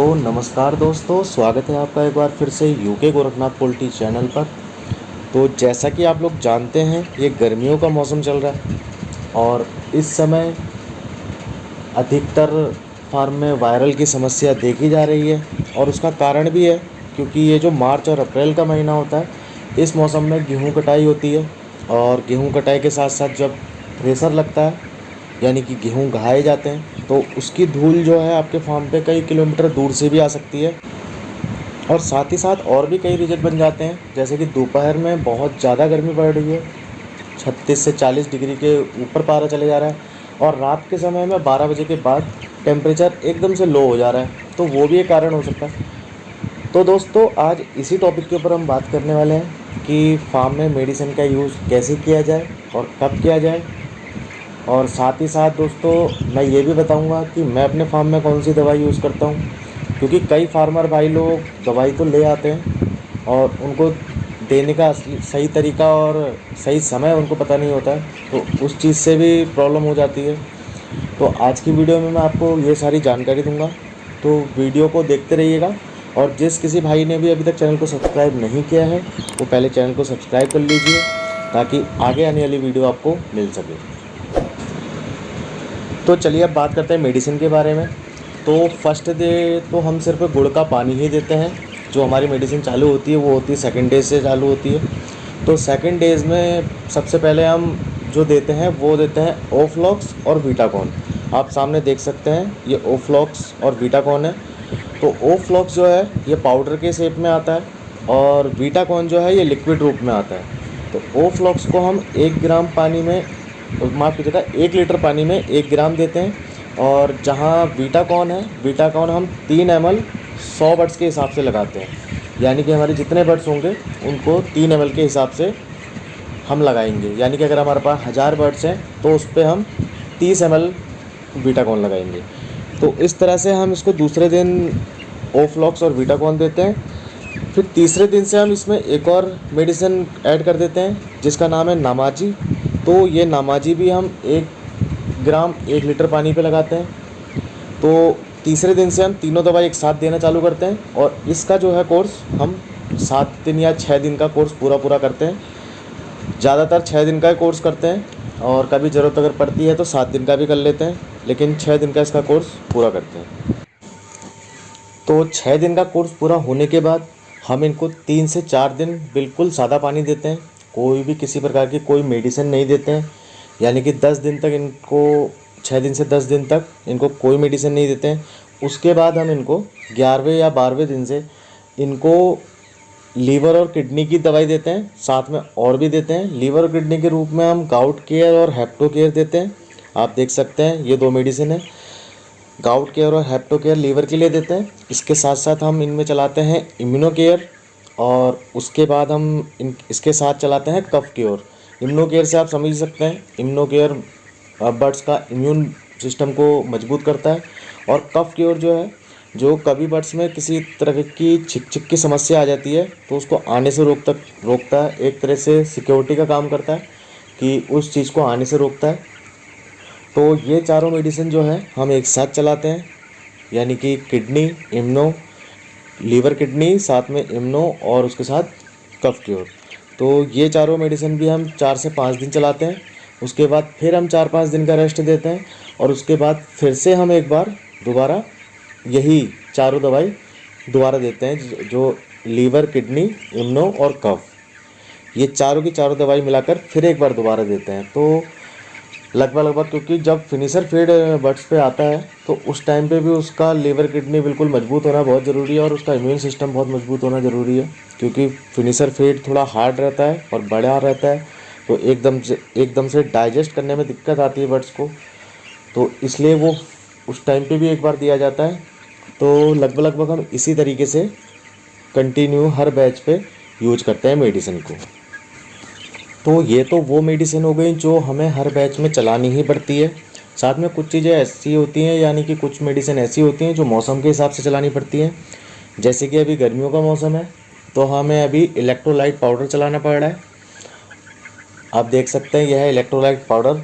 तो नमस्कार दोस्तों, स्वागत है आपका एक बार फिर से यूके गोरखनाथ पोल्ट्री चैनल पर। तो जैसा कि आप लोग जानते हैं, ये गर्मियों का मौसम चल रहा है और इस समय अधिकतर फार्म में वायरल की समस्या देखी जा रही है। और उसका कारण भी है क्योंकि ये जो मार्च और अप्रैल का महीना होता है, इस मौसम में गेहूँ कटाई होती है। और गेहूँ कटाई के साथ साथ जब थ्रेसर लगता है, यानी कि गेहूँ घाए जाते हैं, तो उसकी धूल जो है आपके फार्म पे कई किलोमीटर दूर से भी आ सकती है। और साथ ही साथ और भी कई रिजल्ट बन जाते हैं, जैसे कि दोपहर में बहुत ज़्यादा गर्मी पड़ रही है, 36 से 40 डिग्री के ऊपर पारा चले जा रहा है। और रात के समय में 12 बजे के बाद टेम्परेचर एकदम से लो हो जा रहा है, तो वो भी एक कारण हो सकता है। तो दोस्तों, आज इसी टॉपिक के ऊपर हम बात करने वाले हैं कि फार्म में मेडिसिन का यूज़ कैसे किया जाए और कब किया जाए। और साथ ही साथ दोस्तों, मैं ये भी बताऊंगा कि मैं अपने फार्म में कौन सी दवाई यूज़ करता हूँ, क्योंकि कई फार्मर भाई लोग दवाई तो ले आते हैं और उनको देने का सही तरीका और सही समय उनको पता नहीं होता है, तो उस चीज़ से भी प्रॉब्लम हो जाती है। तो आज की वीडियो में मैं आपको ये सारी जानकारी दूंगा, तो वीडियो को देखते रहिएगा। और जिस किसी भाई ने भी अभी तक चैनल को सब्सक्राइब नहीं किया है, वो पहले चैनल को सब्सक्राइब कर लीजिए ताकि आगे आने वाली वीडियो आपको मिल सके। तो चलिए अब बात करते हैं मेडिसिन के बारे में। तो फर्स्ट डे तो हम सिर्फ गुड़ का पानी ही देते हैं। जो हमारी मेडिसिन चालू होती है वो होती है सेकंड डे से चालू होती है। तो सेकंड डेज़ में सबसे पहले हम जो देते हैं वो देते हैं ओफ्लॉक्स और वीटाकॉन। आप सामने देख सकते हैं, ये ओफ्लॉक्स और वीटाकॉन है। तो ओफ्लॉक्स जो है ये पाउडर के शेप में आता है और वीटाकॉन जो है ये लिक्विड रूप में आता है। तो ओफ्लॉक्स को हम 1 ग्राम पानी में, माफ़ कीजिएगा, 1 लीटर पानी में 1 ग्राम देते हैं। और जहाँ वीटाकॉन है, वीटाकॉन हम 3 ml 100 बर्ड्स के हिसाब से लगाते हैं। यानी कि हमारे जितने बर्ड्स होंगे उनको 3 ml के हिसाब से हम लगाएंगे। यानी कि अगर हमारे पास 1000 बर्ड्स हैं तो उस पर हम 30 ml वीटाकॉन लगाएंगे। तो इस तरह से हम इसको दूसरे दिन ओफ्लॉक्स और वीटाकॉन देते हैं। फिर तीसरे दिन से हम इसमें एक और मेडिसिन ऐड कर देते हैं जिसका नाम है नामाजी। तो ये नामाजी भी हम 1 ग्राम 1 लीटर पानी पे लगाते हैं। तो तीसरे दिन से हम तीनों दवाई एक साथ देना चालू करते हैं और इसका जो है कोर्स हम 7 दिन या 6 दिन का कोर्स पूरा करते हैं। ज़्यादातर 6 दिन का कोर्स करते हैं और कभी ज़रूरत अगर पड़ती है तो 7 दिन का भी कर लेते हैं, लेकिन 6 दिन का इसका कोर्स पूरा करते हैं। तो 6 दिन का कोर्स पूरा होने के बाद हम इनको 3 से 4 दिन बिल्कुल सादा पानी देते हैं। कोई भी किसी प्रकार की कोई मेडिसिन नहीं देते हैं। यानी कि 10 दिन तक इनको, 6 दिन से 10 दिन तक इनको कोई मेडिसिन नहीं देते हैं। उसके बाद हम इनको 11वें या 12वें दिन से इनको लीवर और किडनी की दवाई देते हैं, साथ में और भी देते हैं। लीवर और किडनी के रूप में हम गाउट केयर और हेप्टो केयर देते हैं। आप देख सकते हैं ये 2 मेडिसिन है। गाउट केयर और हेप्टो केयर लीवर के लिए देते हैं। इसके साथ साथ हम इनमें चलाते हैं इम्यूनो केयर, और उसके बाद हम इसके साथ चलाते हैं कफ केयर। इम्यूनो केयर से आप समझ सकते हैं, इम्यूनो केयर बर्ड्स का इम्यून सिस्टम को मजबूत करता है। और कफ केयर जो है, जो कभी बर्ड्स में किसी तरह की छिक की समस्या आ जाती है तो उसको आने से रोकता है। एक तरह से सिक्योरिटी का काम करता है कि उस चीज़ को आने से रोकता है। तो ये चारों मेडिसिन जो है हम एक साथ चलाते हैं, यानी कि किडनी, इम्यूनो, लीवर किडनी, साथ में इम्यूनो और उसके साथ कफ क्योर। तो ये चारों मेडिसिन भी हम 4 से 5 दिन चलाते हैं। उसके बाद फिर हम 4-5 दिन का रेस्ट देते हैं और उसके बाद फिर से हम एक बार दोबारा यही चारों दवाई दोबारा देते हैं, जो लीवर, किडनी, इम्यूनो और कफ, ये चारों की चारों दवाई मिलाकर फिर एक बार दोबारा देते हैं। तो लगभग, क्योंकि जब फिनिशर फीड बर्ड्स पे आता है तो उस टाइम पे भी उसका लीवर किडनी बिल्कुल मजबूत होना बहुत ज़रूरी है और उसका इम्यून सिस्टम बहुत मजबूत होना ज़रूरी है। क्योंकि फिनिशर फीड थोड़ा हार्ड रहता है और बड़ा रहता है, तो एकदम से डाइजेस्ट करने में दिक्कत आती है बर्ड्स को, तो इसलिए वो उस टाइम पे भी एक बार दिया जाता है। तो लगभग हम इसी तरीके से कंटिन्यू हर बैच पे यूज करते हैं मेडिसिन को। तो ये तो वो मेडिसिन हो गई जो हमें हर बैच में चलानी ही पड़ती है। साथ में कुछ चीज़ें ऐसी होती हैं, यानी कि कुछ मेडिसिन ऐसी होती हैं जो मौसम के हिसाब से चलानी पड़ती हैं। जैसे कि अभी गर्मियों का मौसम है तो हमें अभी इलेक्ट्रोलाइट पाउडर चलाना पड़ रहा है। आप देख सकते हैं यह है इलेक्ट्रोलाइट पाउडर।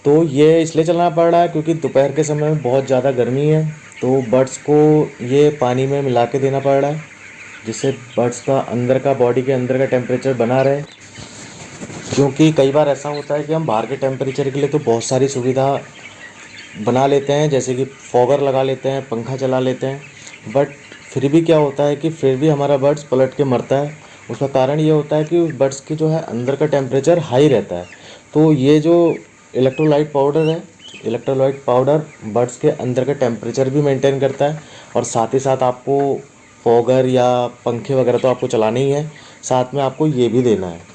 तो ये इसलिए चलाना पड़ रहा है क्योंकि दोपहर के समय में बहुत ज़्यादा गर्मी है तो बर्ड्स को ये पानी में मिला के देना पड़ रहा है, जिससे बर्ड्स का अंदर का बॉडी के अंदर का टेम्परेचर बना रहे। क्योंकि कई बार ऐसा होता है कि हम बाहर के टेम्परेचर के लिए तो बहुत सारी सुविधा बना लेते हैं, जैसे कि फॉगर लगा लेते हैं, पंखा चला लेते हैं, बट फिर भी क्या होता है कि फिर भी हमारा बर्ड्स पलट के मरता है। उसका कारण ये होता है कि उस बर्ड्स की जो है अंदर का टेम्परेचर हाई रहता है। तो ये जो इलेक्ट्रोलाइट पाउडर है, इलेक्ट्रोलाइट पाउडर बर्ड्स के अंदर का टेम्परेचर भी मेंटेन करता है, और साथ ही साथ आपको फॉगर या पंखे वगैरह तो आपको चलाना ही है, साथ में आपको ये भी देना है।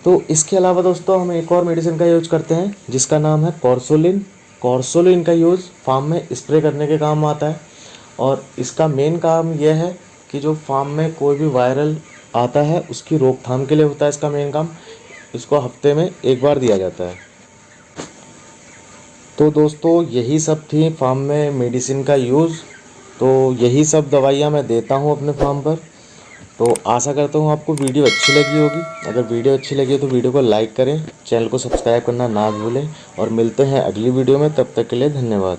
तो इसके अलावा दोस्तों हम एक और मेडिसिन का यूज करते हैं जिसका नाम है कॉर्सोलिन। कॉर्सोलिन का यूज़ फार्म में स्प्रे करने के काम आता है, और इसका मेन काम यह है कि जो फार्म में कोई भी वायरल आता है उसकी रोकथाम के लिए होता है इसका मेन काम। इसको हफ्ते में एक बार दिया जाता है। तो दोस्तों यही सब थी फार्म में मेडिसिन का यूज़। तो यही सब दवाइयाँ मैं देता हूँ अपने फार्म पर। तो आशा करता हूँ आपको वीडियो अच्छी लगी होगी। अगर वीडियो अच्छी लगी तो वीडियो को लाइक करें, चैनल को सब्सक्राइब करना ना भूलें, और मिलते हैं अगली वीडियो में। तब तक के लिए धन्यवाद।